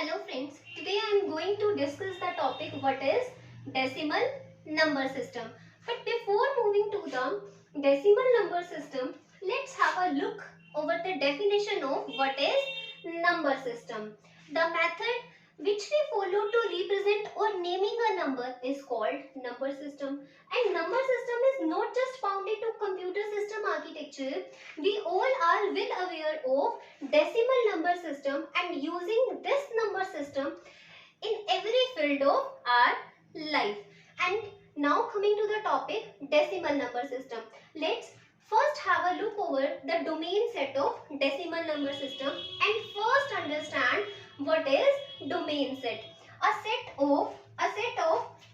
Hello friends, today I am going to discuss the topic what is decimal number system. But before moving to the decimal number system, let's have a look over the definition of what is number system. The method which we follow to represent or naming a number is called number system. And number system is not just found into computer system architecture. We all are well aware of decimal number system and using this number system in every field of our life. And now coming to the topic decimal number system. Let's first have a look over the domain set of decimal number system and first understand what is domain set. A set of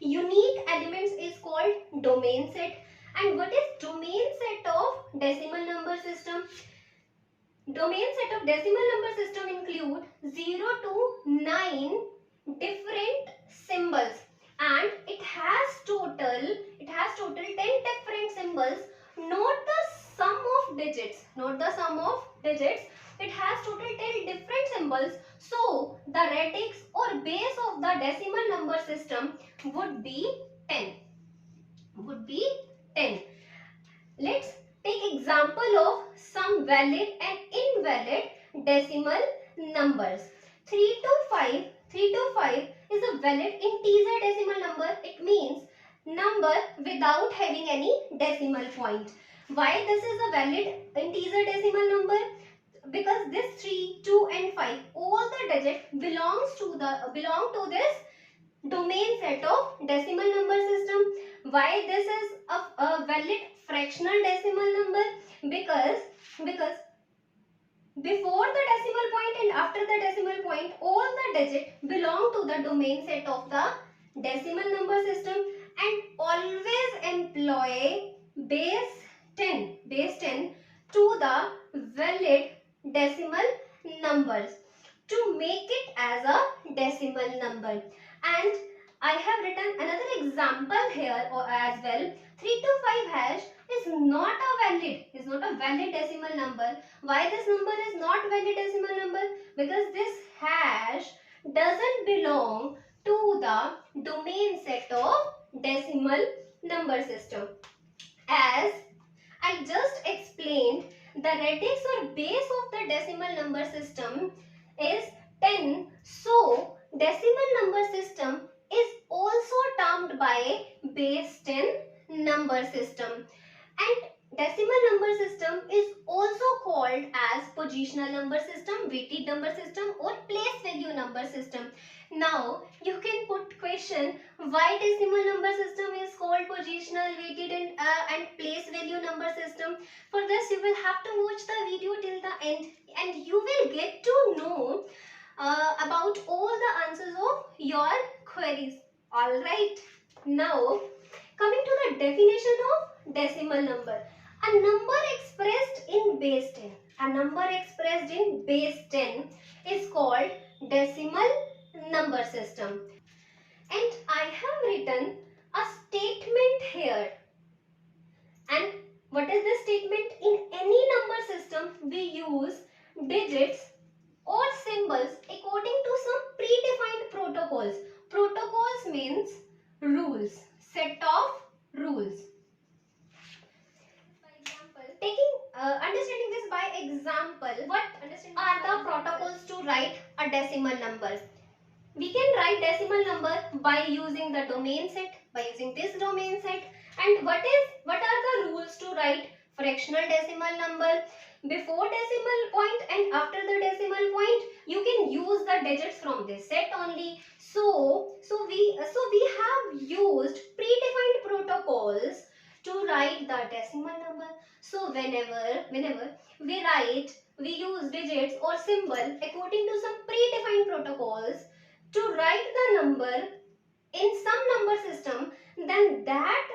unique elements is called domain set. And what is domain set of decimal number system? Domain set of decimal number system include 0 to 9 different symbols, and it has total 10 different symbols, not the sum of digits. It has total 10 different symbols. So the radix or base of the decimal number system would be 10. Let's take example of some valid and invalid decimal numbers. 3 to 5 is a valid integer decimal number. It means number without having any decimal point. Why this is a valid integer decimal number? Because this 3, 2 and 5, all the digits belong to this domain set of decimal number system. Why this is a valid fractional decimal number? Because before the decimal point and after the decimal point, all the digits belong to the domain set of the decimal number system, and always employ base 10 to the valid decimal numbers to make it as a decimal number. And I have written another example here as well. 3 to 5 hash is not a valid decimal number. Why this number is not valid decimal number? Because this hash doesn't belong to the domain set of decimal number system. As I just explained, the radix or base of the decimal number system is 10. So decimal number system is also termed by base 10 number system. And decimal number system is also called as positional number system, weighted number system or place value number system. Now you can put question, why decimal number system is called positional, weighted and place value number system. For this you will have to watch the video till the end and you will get to know about all the answers of your queries. Alright, now coming to the definition of decimal number. A number expressed in base 10 is called decimal number system. And I have written a statement here. And what is this statement? In any number system we use digits or symbols according to some predefined protocols. Protocols means rules, set of rules. For example, understanding this by example, what are the protocols to write a decimal number? We can write decimal number by using the domain set, by using this domain set. And what are the rules to write fractional decimal number? Before decimal point and after the decimal point, you can use the digits from this set only. So we have used predefined protocols to write the decimal number. So whenever we use digits or symbol according to some predefined protocols to write the number in some number system, then that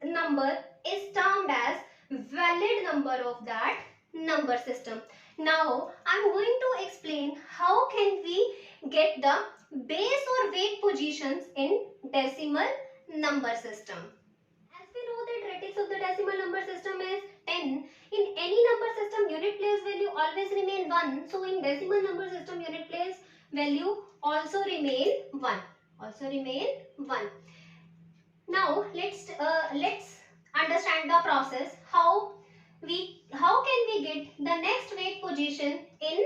number is termed as valid number of that number system. Now I am going to explain how can we get the base or weight positions in decimal number system. As we know that radix of the decimal number system is 10. In any number system unit place value always remain 1. So in decimal number system unit place value also remain 1. Also remain 1. Now let's understand the process. How can we get the next weight position in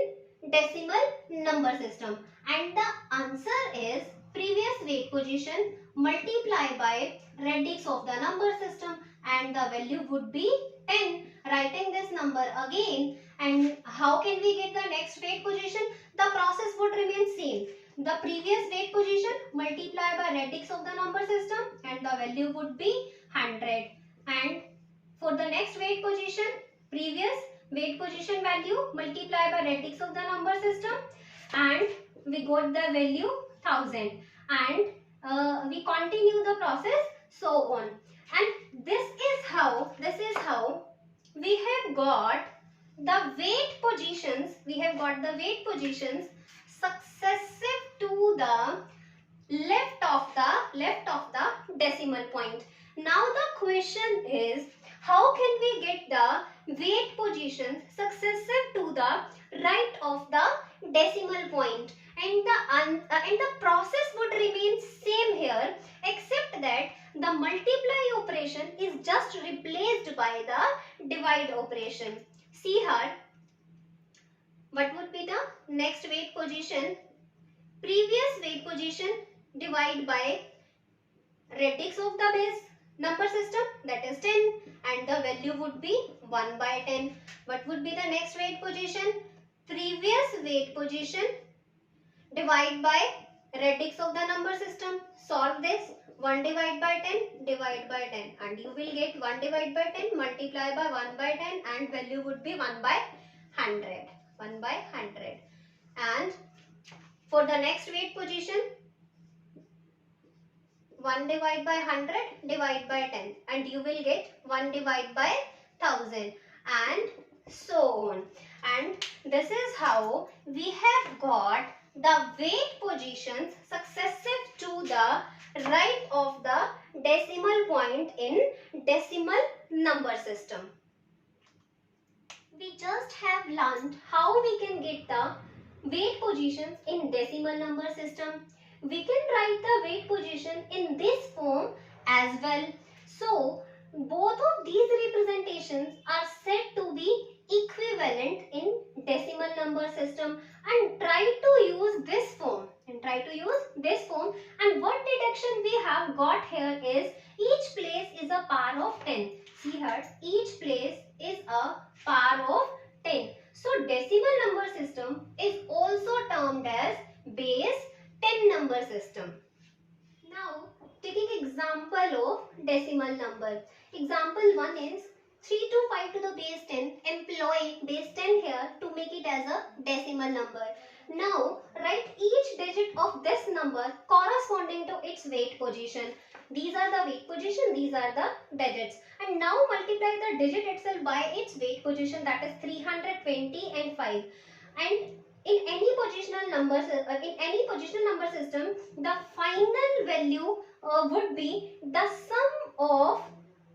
decimal number system? And the answer is previous weight position multiply by radix of the number system, and the value would be 10. Writing this number again, and how can we get the next weight position? The process would remain same. The previous weight position multiply by radix of the number system, and the value would be 100. And for the next weight position, previous weight position value multiply by radix of the number system, and we got the value 1000. And we continue the process so on. And this is how we have got the weight positions. We have got the weight positions successive to the left of the decimal point. Now the question is, how can we get the weight positions successive to the right of the decimal point? And the process would remain same here, except that the multiply operation is just replaced by the divide operation. See here, what would be the next weight position? Previous weight position divide by radix of the base number system, that is 10, and the value would be 1 by 10. What would be the next weight position? Previous weight position divide by radix of the number system. Solve this. 1 divide by 10 divide by 10, and you will get 1 divide by 10 multiply by 1 by 10, and value would be 1 by 100. 1 by 100. And for the next weight position, 1 divide by 100 divide by 10, and you will get 1 divide by 1000, and so on. And this is how we have got the weight positions successive to the right of the decimal point in decimal number system. We just have learned how we can get the weight positions in decimal number system. We can write the weight position in this form as well. So both of these representations are said to be equivalent in decimal number system, and try to use this form. And what deduction we have got here is each place is a power of 10. See here, each place is a power of 10. So decimal number system is also termed as base 10 number system. Now taking example of decimal number. Example 1 is 325 to the base 10. Employ base 10 here to make it as a decimal number. Now write each digit of this number corresponding to its weight position. These are the weight position, these are the digits. And now multiply the digit itself by its weight position, that is 320 and 5. And in any positional number system, the final value would be the sum of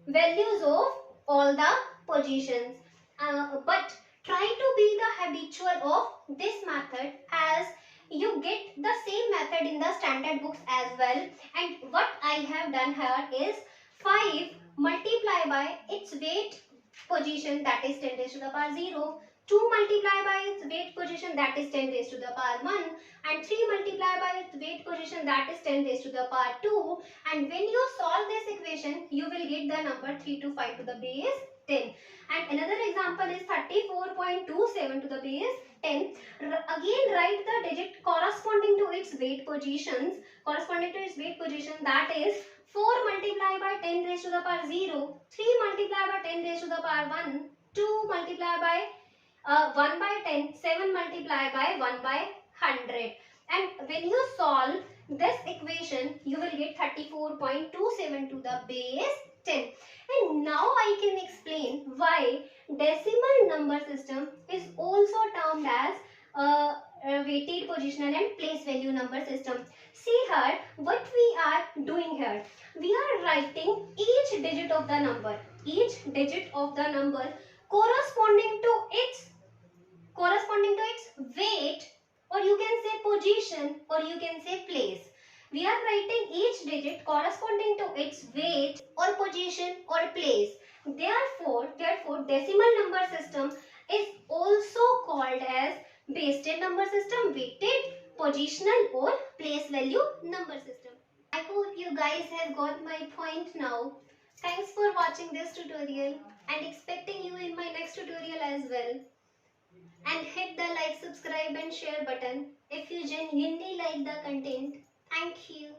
values of all the positions. But try to be the habitual of this method, as you get the same method in the standard books as well. And what I have done here is 5 multiply by its weight position, that is 10 raised to the power 0. 2 multiply by its weight position, that is 10 raised to the power 1, and 3 multiply by its weight position, that is 10 raised to the power 2. And when you solve this equation, you will get the number 325 to the base 10. And another example is 34.27 to the base 10. Again write the digit corresponding to its weight positions, that is 4 multiply by 10 raised to the power 0, 3 multiply by 10 raised to the power 1, 2 multiply by 1 by 10, 7 multiply by 1 by 100. And when you solve this equation, you will get 34.27 to the base 10. And now I can explain why decimal number system is also termed as weighted positional and place value number system. See here, what we are doing here, we are writing each digit of the number corresponding to its weight or you can say position, or you can say place. We are writing each digit corresponding to its weight or position or place. Therefore, decimal number system is also called as base 10 number system, weighted, positional or place value number system. I hope you guys have got my point now. Thanks for watching this tutorial and expecting you in my next tutorial as well. And hit the like, subscribe and share button if you genuinely like the content. Thank you.